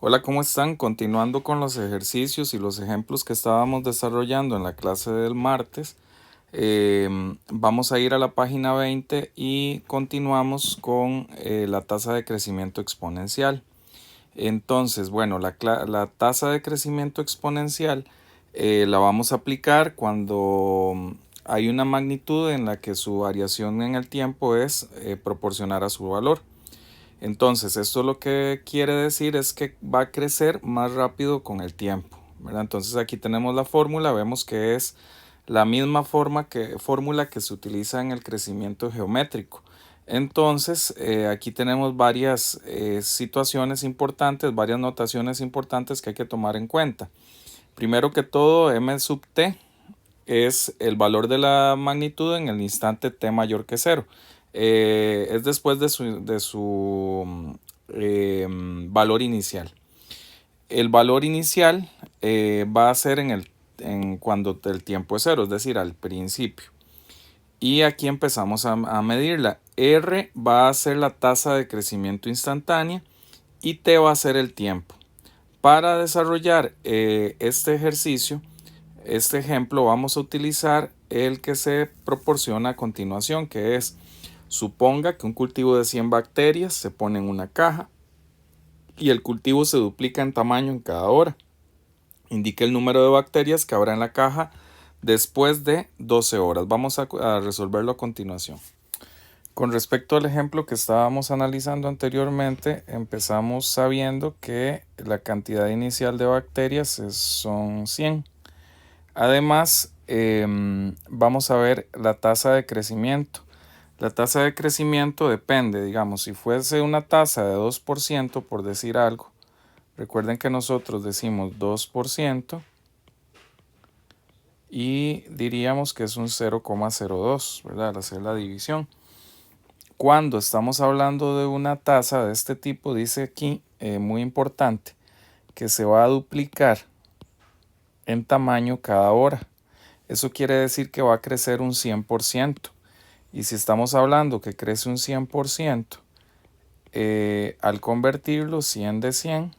Hola, ¿cómo están? Continuando con los ejercicios y los ejemplos que estábamos desarrollando en la clase del martes, vamos a ir a la página 20 y continuamos con la tasa de crecimiento exponencial. Entonces, bueno, la tasa de crecimiento exponencial la vamos a aplicar cuando hay una magnitud en la que su variación en el tiempo es proporcional a su valor. Entonces, esto lo que quiere decir es que va a crecer más rápido con el tiempo, ¿verdad? Entonces aquí tenemos la fórmula, vemos que es la misma fórmula que se utiliza en el crecimiento geométrico. Entonces, aquí tenemos varias situaciones importantes, varias notaciones importantes que hay que tomar en cuenta. Primero que todo, m sub t es el valor de la magnitud en el instante t mayor que 0. Es después de su valor inicial. El valor inicial va a ser cuando el tiempo es 0, es decir, al principio. Y aquí empezamos a medirla. R va a ser la tasa de crecimiento instantánea y T va a ser el tiempo. Para desarrollar este ejercicio, este ejemplo, vamos a utilizar el que se proporciona a continuación, que es: suponga que un cultivo de 100 bacterias se pone en una caja y el cultivo se duplica en tamaño en cada hora. Indique el número de bacterias que habrá en la caja después de 12 horas. Vamos a resolverlo a continuación. Con respecto al ejemplo que estábamos analizando anteriormente, empezamos sabiendo que la cantidad inicial de bacterias son 100. Además, vamos a ver la tasa de crecimiento. La tasa de crecimiento depende, digamos, si fuese una tasa de 2%, por decir algo. Recuerden que nosotros decimos 2% y diríamos que es un 0,02, ¿verdad? Al hacer la división. Cuando estamos hablando de una tasa de este tipo, dice aquí, muy importante, que se va a duplicar en tamaño cada hora. Eso quiere decir que va a crecer un 100%. Y si estamos hablando que crece un 100%, al convertirlo 100 de 100,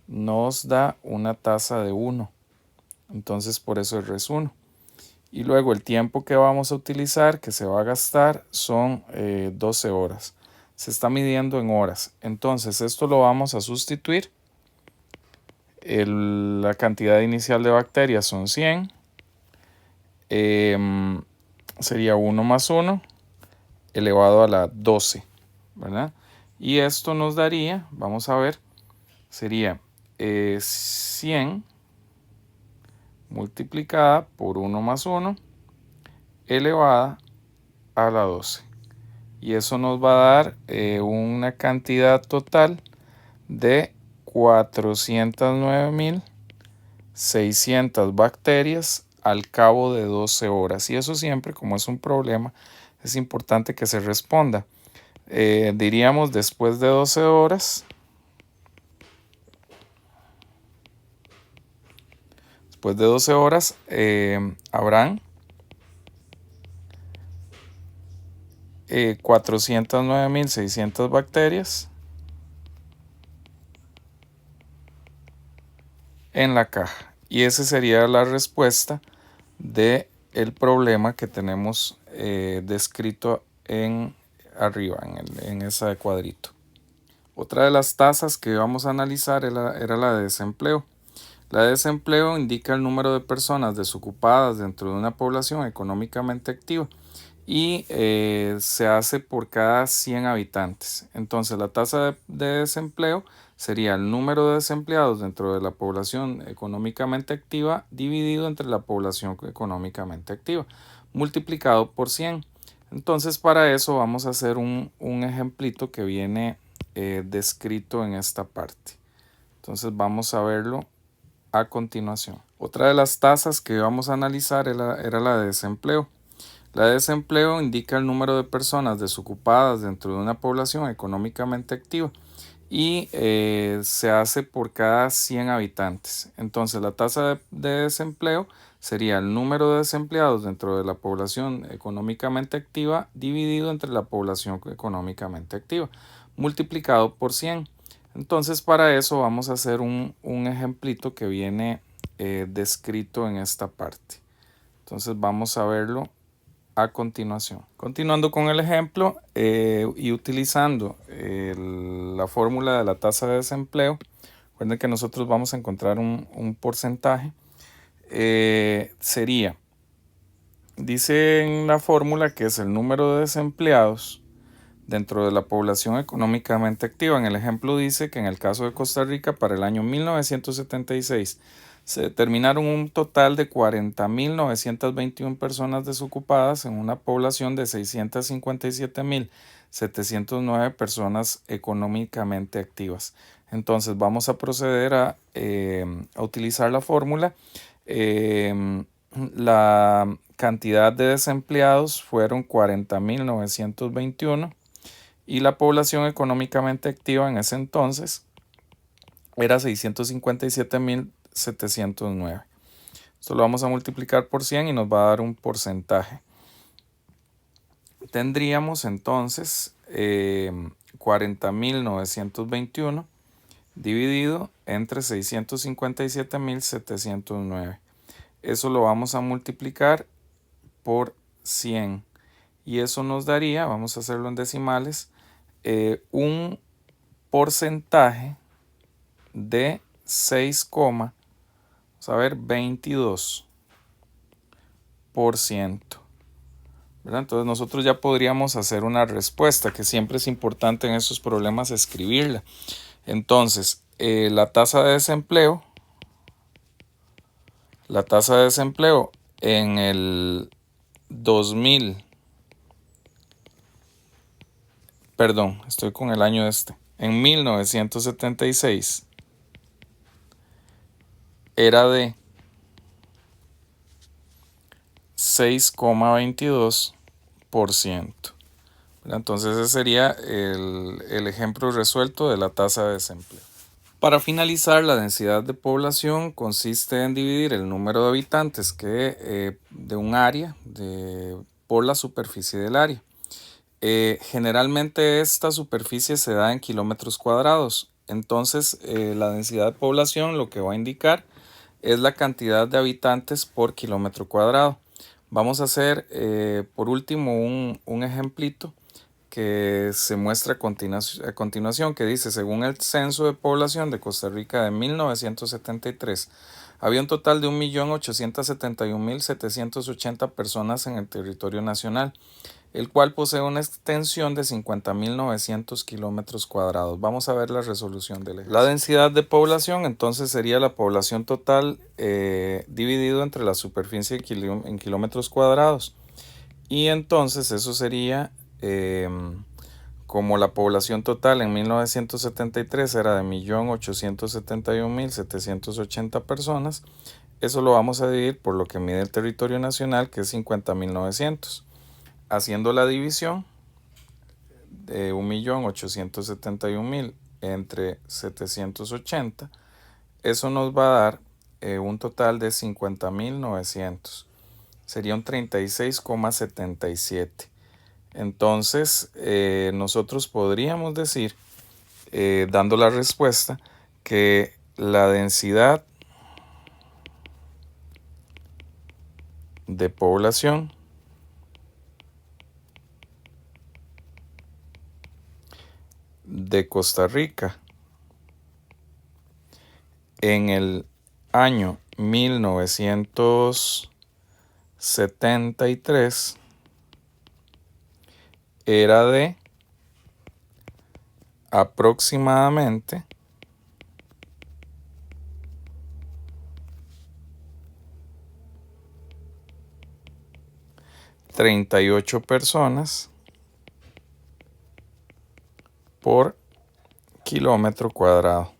nos da una tasa de 1. Entonces por eso el res 1. Y luego el tiempo que vamos a utilizar, que se va a gastar, son 12 horas. Se está midiendo en horas. Entonces esto lo vamos a sustituir. La cantidad inicial de bacterias son 100. Sería 1 más 1 elevado a la 12, ¿verdad? Y esto nos daría, vamos a ver, sería 100 multiplicada por 1 más 1 elevada a la 12. Y eso nos va a dar una cantidad total de 409.600 bacterias al cabo de 12 horas. Y eso siempre, como es un problema, es importante que se responda. Diríamos después de 12 horas. Después de 12 horas habrán 409.600 bacterias en la caja. Y esa sería la respuesta del problema que tenemos descrito arriba, en ese cuadrito. Otra de las tasas que vamos a analizar era la de desempleo. La de desempleo indica el número de personas desocupadas dentro de una población económicamente activa y se hace por cada 100 habitantes. Entonces la tasa de desempleo sería el número de desempleados dentro de la población económicamente activa dividido entre la población económicamente activa, multiplicado por 100. Entonces para eso vamos a hacer un ejemplito que viene descrito en esta parte. Entonces vamos a verlo a continuación. Otra de las tasas que vamos a analizar era la de desempleo. La de desempleo indica el número de personas desocupadas dentro de una población económicamente activa y se hace por cada 100 habitantes. Entonces la tasa de desempleo sería el número de desempleados dentro de la población económicamente activa dividido entre la población económicamente activa, multiplicado por 100. Entonces para eso vamos a hacer un ejemplito que viene descrito en esta parte. Entonces vamos a verlo a continuación. Continuando con el ejemplo y utilizando la fórmula de la tasa de desempleo, recuerden que nosotros vamos a encontrar un porcentaje. Dice en la fórmula que es el número de desempleados dentro de la población económicamente activa. En el ejemplo dice que en el caso de Costa Rica para el año 1976 se determinaron un total de 40.921 personas desocupadas en una población de 657.709 personas económicamente activas. Entonces vamos a proceder a utilizar la fórmula. La cantidad de desempleados fueron 40.921 y la población económicamente activa en ese entonces era 657.709. Esto lo vamos a multiplicar por 100 y nos va a dar un porcentaje. Tendríamos entonces 40.921 dividido entre 657.709. Eso lo vamos a multiplicar por 100 y eso nos daría, vamos a hacerlo en decimales, un porcentaje de 6,22%. Entonces nosotros ya podríamos hacer una respuesta, que siempre es importante en estos problemas escribirla. Entonces, la tasa de desempleo en el 2000, perdón, estoy con el año en 1976 era de 6,22%. Entonces ese sería el ejemplo resuelto de la tasa de desempleo. Para finalizar, la densidad de población consiste en dividir el número de habitantes de un área por la superficie del área. Generalmente esta superficie se da en kilómetros cuadrados. Entonces la densidad de población lo que va a indicar es la cantidad de habitantes por kilómetro cuadrado. Vamos a hacer por último un ejemplito que se muestra a continuación, que dice: según el censo de población de Costa Rica de 1973, había un total de 1.871.780 personas en el territorio nacional, el cual posee una extensión de 50.900 kilómetros cuadrados. Vamos a ver la resolución del ejercicio. La densidad de población entonces sería la población total dividido entre la superficie en kilómetros cuadrados. Y entonces eso sería como la población total en 1973 era de 1.871.780 personas. Eso lo vamos a dividir por lo que mide el territorio nacional, que es 50.900. Haciendo la división de 1.871.000 entre 780, eso nos va a dar un total de 50.900. Sería un 36,77. Entonces, nosotros podríamos decir, dando la respuesta, que la densidad de población de Costa Rica en el año 1973 era de aproximadamente 38 personas por kilómetro cuadrado.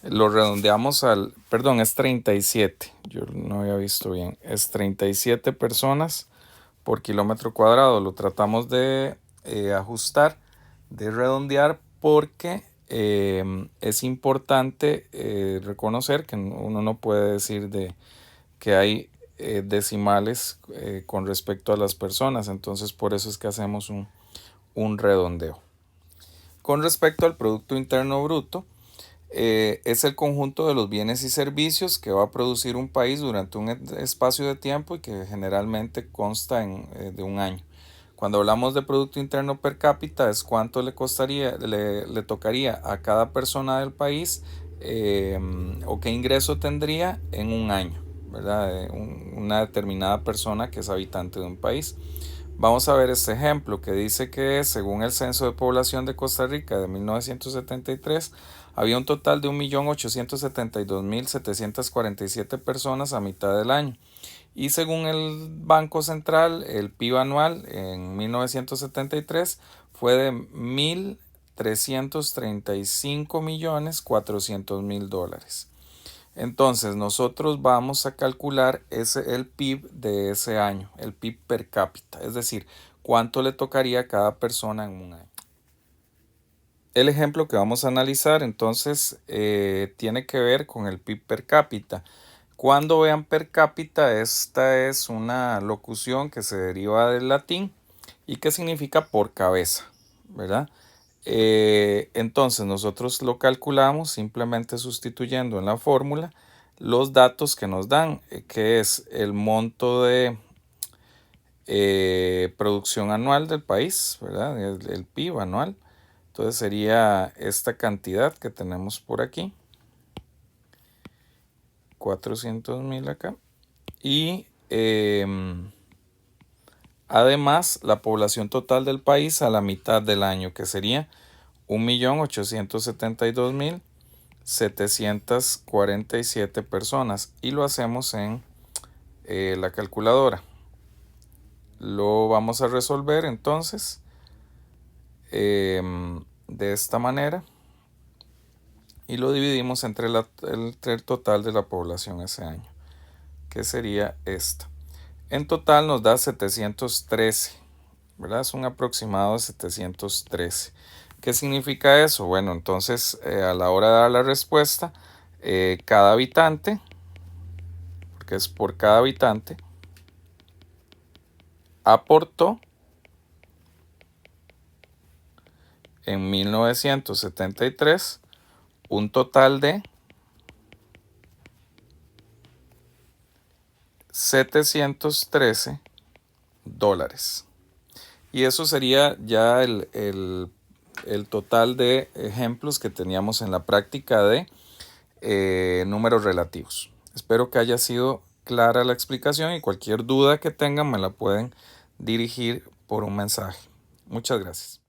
Lo redondeamos perdón, es 37. Yo no había visto bien. Es 37 personas por kilómetro cuadrado. Lo tratamos de ajustar, de redondear, porque es importante reconocer que uno no puede decir que hay decimales con respecto a las personas. Entonces por eso es que hacemos un redondeo. Con respecto al Producto Interno Bruto, es el conjunto de los bienes y servicios que va a producir un país durante un espacio de tiempo y que generalmente consta de un año. Cuando hablamos de Producto Interno per cápita es cuánto le tocaría a cada persona del país o qué ingreso tendría en un año, ¿verdad? Una determinada persona que es habitante de un país. Vamos a ver este ejemplo que dice que según el Censo de Población de Costa Rica de 1973 había un total de 1.872.747 personas a mitad del año. Y según el Banco Central, el PIB anual en 1973 fue de $1.335.400.000. Entonces nosotros vamos a calcular el PIB de ese año, el PIB per cápita, es decir, cuánto le tocaría a cada persona en un año. El ejemplo que vamos a analizar entonces tiene que ver con el PIB per cápita. Cuando vean per cápita, esta es una locución que se deriva del latín y que significa por cabeza, ¿verdad? Entonces nosotros lo calculamos simplemente sustituyendo en la fórmula los datos que nos dan, que es el monto de producción anual del país, ¿verdad? El PIB anual. Entonces sería esta cantidad que tenemos por aquí, 400.000 acá. Y además la población total del país a la mitad del año, que sería 1.872.747 personas. Y lo hacemos en la calculadora. Lo vamos a resolver entonces de esta manera. Y lo dividimos entre el total de la población ese año, que sería esta. En total nos da 713, ¿verdad? Es un aproximado de 713. ¿Qué significa eso? Bueno, entonces a la hora de dar la respuesta, cada habitante, porque es por cada habitante, aportó en 1973 un total de $713. Y eso sería ya el total de ejemplos que teníamos en la práctica de números relativos. Espero que haya sido clara la explicación y cualquier duda que tengan me la pueden dirigir por un mensaje. Muchas gracias.